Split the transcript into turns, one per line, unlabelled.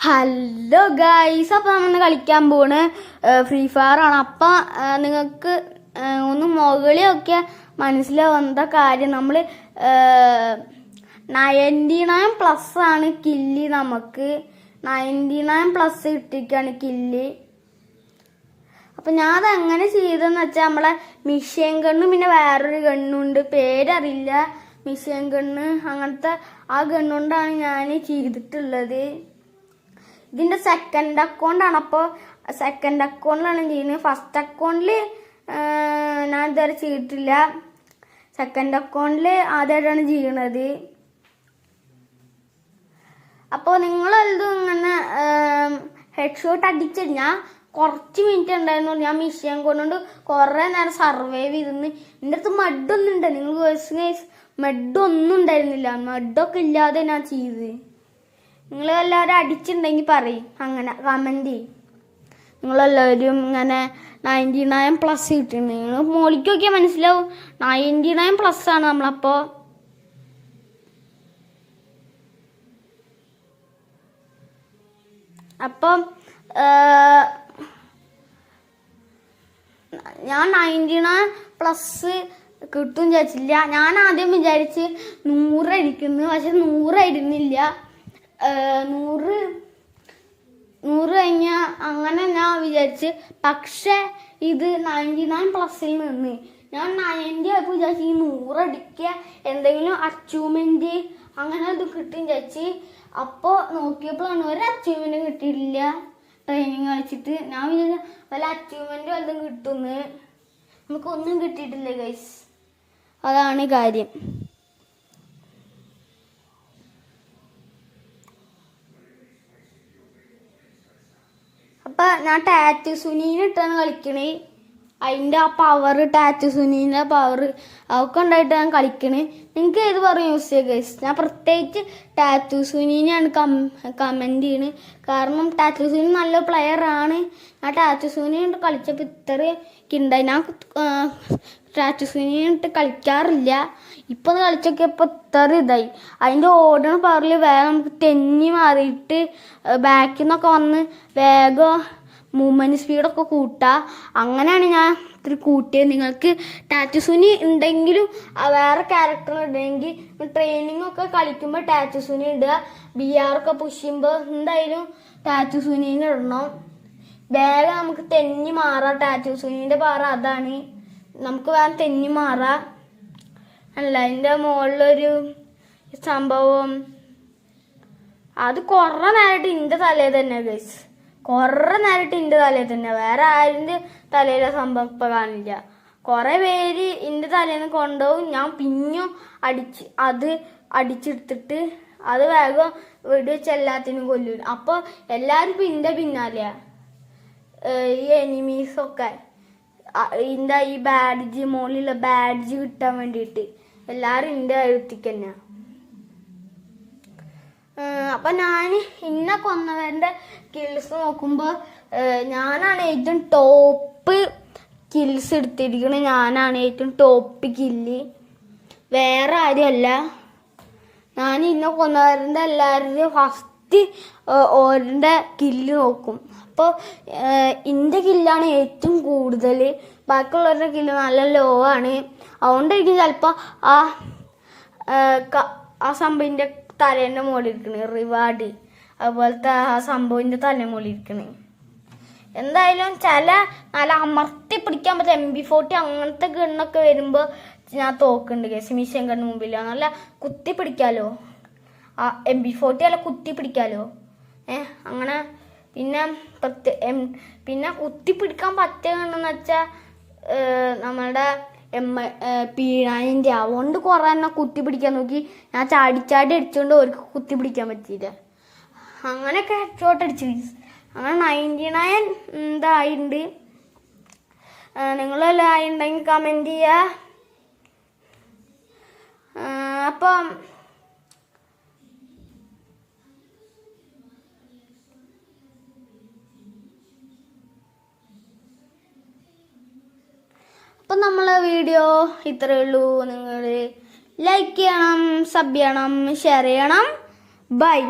Hello guys, അപ്പം നമ്മൾ കളിക്കാൻ പോണ് ഫ്രീ ഫയർ ആണ്. അപ്പം നിങ്ങൾക്ക് ഒന്ന് മുകളിലൊക്കെ മനസ്സിലാവുന്ന കാര്യം, നമ്മൾ 99+ ആണ് കില്ല്. നമുക്ക് 99+ കിട്ടിക്കാണ് കില്ല്. അപ്പം ഞാൻ അതെങ്ങനെ ചെയ്തതെന്ന് വെച്ചാൽ, നമ്മളെ മിഷ്യൻ ഗണ്ണും പിന്നെ വേറൊരു ഗണ്ണുണ്ട്, പേരറിയില്ല, മിഷ്യൻ ഗണ്ണ് അങ്ങനത്തെ ആ ഗണ്ണുകൊണ്ടാണ് ഞാൻ ചെയ്തിട്ടുള്ളത്. ഇതിൻ്റെ സെക്കൻഡ് അക്കൗണ്ടാണ്. അപ്പോൾ സെക്കൻഡ് അക്കൗണ്ടിലാണ് ചെയ്യുന്നത്. ഫസ്റ്റ് അക്കൗണ്ടിൽ ഞാൻ ഇതുവരെ ചെയ്തിട്ടില്ല. സെക്കൻഡ് അക്കൗണ്ടിൽ ആദ്യമായിട്ടാണ് ചെയ്യണത്. അപ്പോൾ നിങ്ങളെല്ലാം ഇങ്ങനെ ഹെഡ് ഷോട്ട് അടിച്ചിട്ട് കുറച്ച് മിനിറ്റ് ഉണ്ടായിരുന്നു. ഞാൻ മിഷ്യൻ കൊണ്ട് കുറേ നേരം സർവൈവ് ചെയ്തിരുന്നു. എൻ്റെ അടുത്ത് മഡൊന്നും ഉണ്ട്, നിങ്ങൾ മഡൊന്നും ഉണ്ടായിരുന്നില്ല. മഡൊക്കെ ഇല്ലാതെ ഞാൻ ചെയ്ത്. നിങ്ങൾ എല്ലാവരും അടിച്ചിട്ടുണ്ടെങ്കിൽ പറയും, അങ്ങനെ കമൻറ്റ് ചെയ്യും. നിങ്ങളെല്ലാവരും ഇങ്ങനെ 99+ കിട്ടിയിട്ടുണ്ട്. നിങ്ങൾ മോളിക്ക് നോക്കിയാൽ മനസ്സിലാവും 99+ ആണ് നമ്മളപ്പോൾ. അപ്പം ഞാൻ 99+ കിട്ടും വിചാരിച്ചില്ല. ഞാൻ ആദ്യം വിചാരിച്ച് 100 അടിക്കുന്നു, പക്ഷെ 100 ആയിരുന്നില്ല. 100 കഴിഞ്ഞാൽ അങ്ങനെ ഞാൻ വിചാരിച്ച്. പക്ഷെ ഇത് 99+ൽ നിന്ന് ഞാൻ 90 ആയപ്പോൾ വിചാരിച്ച് ഈ 100 അടിക്കുക, എന്തെങ്കിലും അച്ചീവ്മെൻറ്റ് അങ്ങനെ അത് കിട്ടും വിചാരിച്ച്. അപ്പോൾ നോക്കിയപ്പോഴാണ് ഒരു അച്ചീവ്മെൻറ്റും കിട്ടിയിട്ടില്ല. ട്രെയിനിങ് കളിച്ചിട്ട് ഞാൻ വിചാരിച്ച വല്ല അച്ചീവ്മെൻറ്റ് വല്ലതും കിട്ടുമെന്ന്. നമുക്കൊന്നും കിട്ടിയിട്ടില്ല ഗൈസ്, അതാണ് കാര്യം. അപ്പം ഞാൻ ടാറ്റു സുനീനിട്ടാണ് കളിക്കണേ. അതിൻ്റെ ആ പവർ, ടാറ്റു സുനീൻ്റെ പവർ അതൊക്കെ ഉണ്ടായിട്ട് ഞാൻ കളിക്കണേ. നിങ്ങൾക്ക് ഏത് പറയും യൂസ് ചെയ്യുക ഗൈസ്? ഞാൻ പ്രത്യേകിച്ച് ടാറ്റു സുനീനെയാണ് കമൻറ്റ് ചെയ്യണത്. കാരണം ടാറ്റു സുനി നല്ല പ്ലെയറാണ്. ഞാൻ ടാറ്റു സുനിയിട്ട് കളിച്ചപ്പോൾ ഇത്രയൊക്കെ ഉണ്ടായി. ഞാൻ ടാറ്റു സുനിയിട്ട് കളിക്കാറില്ല. ഇപ്പോൾ കളിച്ചൊക്കെയപ്പോൾ ഇത്ര ഇതായി. അതിൻ്റെ ഓടണ പവറിൽ വേഗം നമുക്ക് തെന്നി മാറിയിട്ട് ബാക്കിൽ നിന്നൊക്കെ വന്ന് വേഗം മൂവ്മെൻറ്റ് സ്പീഡൊക്കെ കൂട്ടുക. അങ്ങനെയാണ് ഞാൻ ഇത്തിരി കൂട്ടിയത്. നിങ്ങൾക്ക് ടാറ്റു സുനി ഉണ്ടെങ്കിലും വേറെ ക്യാരക്ടർ ഉണ്ടെങ്കിൽ ട്രെയിനിങ് ഒക്കെ കളിക്കുമ്പോൾ ടാറ്റു സുനി ഇടുക. BR ഒക്കെ പുഷ് ചെയ്യുമ്പോൾ എന്തായാലും ടാറ്റു സുനീനെ ഇടണം. വേഗം നമുക്ക് തെന്നി മാറാം. ടാറ്റു സുനീൻ്റെ പവർ അതാണ്, നമുക്ക് വേഗം തെന്നി മാറാം. അല്ല, അതിൻ്റെ മുകളിലൊരു സംഭവം അത് കുറേ നേരമായിട്ട് എൻ്റെ തലയിൽ തന്നെ ഗൈസ്, കുറേ നേരമായിട്ട് എൻ്റെ തലയിൽ തന്നെ. വേറെ ആരിൻ്റെ തലയിലെ സംഭവം ഇപ്പം കാണില്ല. കുറേ പേര് എൻ്റെ തലയിൽ നിന്ന് കൊണ്ടുപോകും. ഞാൻ പിന്നെയും അടിച്ചെടുത്തിട്ട് അത് വേഗം വെടിവെച്ച് എല്ലാത്തിനും കൊല്ലും. അപ്പോൾ എല്ലാവരും ഇപ്പം എൻ്റെ പിന്നാലെയാണ്. ഈ എനിമീസൊക്കെ ഈ ബാഡ്ജ്, മുകളിലുള്ള ബാഡ്ജ് കിട്ടാൻ വേണ്ടിയിട്ട് എല്ലാവരും എൻ്റെ എഴുത്തിക്ക് തന്നെയാണ്. അപ്പം ഞാൻ ഇന്നെ കൊന്നവരുടെ കിൽസ് നോക്കുമ്പോൾ ഞാനാണ് ഏറ്റവും ടോപ്പ് കിൽസ് എടുത്തിരിക്കുന്നത്. ഞാനാണ് ഏറ്റവും ടോപ്പ് കില്ല്, വേറെ ആരുമല്ല. ഞാൻ ഇന്നെ കൊന്നവരുടെ എല്ലാവരുടെയും ഫസ്റ്റ് ഓരുടെ കില്ല് നോക്കും. അപ്പോൾ എൻ്റെ കില്ലാണ് ഏറ്റവും കൂടുതൽ, ബാക്കിയുള്ളവരുടെ കില്ല് നല്ല ലോ ആണ്. അതുകൊണ്ടായിരിക്കും ചിലപ്പോൾ ആ സംഭവത്തിൻ്റെ തലേൻ്റെ മുകളിൽ ഇരിക്കണേ റിവാർഡ്, അതുപോലത്തെ ആ സംഭവത്തിൻ്റെ തലേൻ്റെ മുകളിൽ ഇരിക്കണേ. എന്തായാലും ചില നല്ല അമർത്തി പിടിക്കാൻ പറ്റും MP40 അങ്ങനത്തെ ഗണ്ണൊക്കെ വരുമ്പോൾ ഞാൻ തോക്കുന്നുണ്ട് കേസ്. മിഷ്യൻ ഗണ്ണ് മുമ്പില്ല, നല്ല കുത്തി പിടിക്കാമല്ലോ. ആ MP40 അല്ല കുത്തി പിടിക്കാമല്ലോ. അങ്ങനെ പിന്നെ കുത്തി പിടിക്കാൻ പറ്റിയ ഗണ്ണെന്ന് വെച്ചാൽ നമ്മളുടെ P90. അതുകൊണ്ട് കുറേ എന്നെ കുത്തി പിടിക്കാൻ നോക്കി. ഞാൻ ചാടി അടിച്ചുകൊണ്ട് അവർക്ക് കുത്തി പിടിക്കാൻ പറ്റിയില്ല. അങ്ങനെയൊക്കെ ഹെഡ് ഷോട്ട് അടിച്ചു. അങ്ങനെ 99 എന്തായിട്ടുണ്ട്. നിങ്ങളെല്ലാം ആയിട്ടുണ്ടെങ്കിൽ കമൻറ്റ് ചെയ്യുക. അപ്പം നമ്മളെ വീഡിയോ ഇത്രയേ ഉള്ളൂ. നിങ്ങൾ ലൈക്ക് ചെയ്യണം, സബ് ചെയ്യണം, ഷെയർ ചെയ്യണം. ബൈ.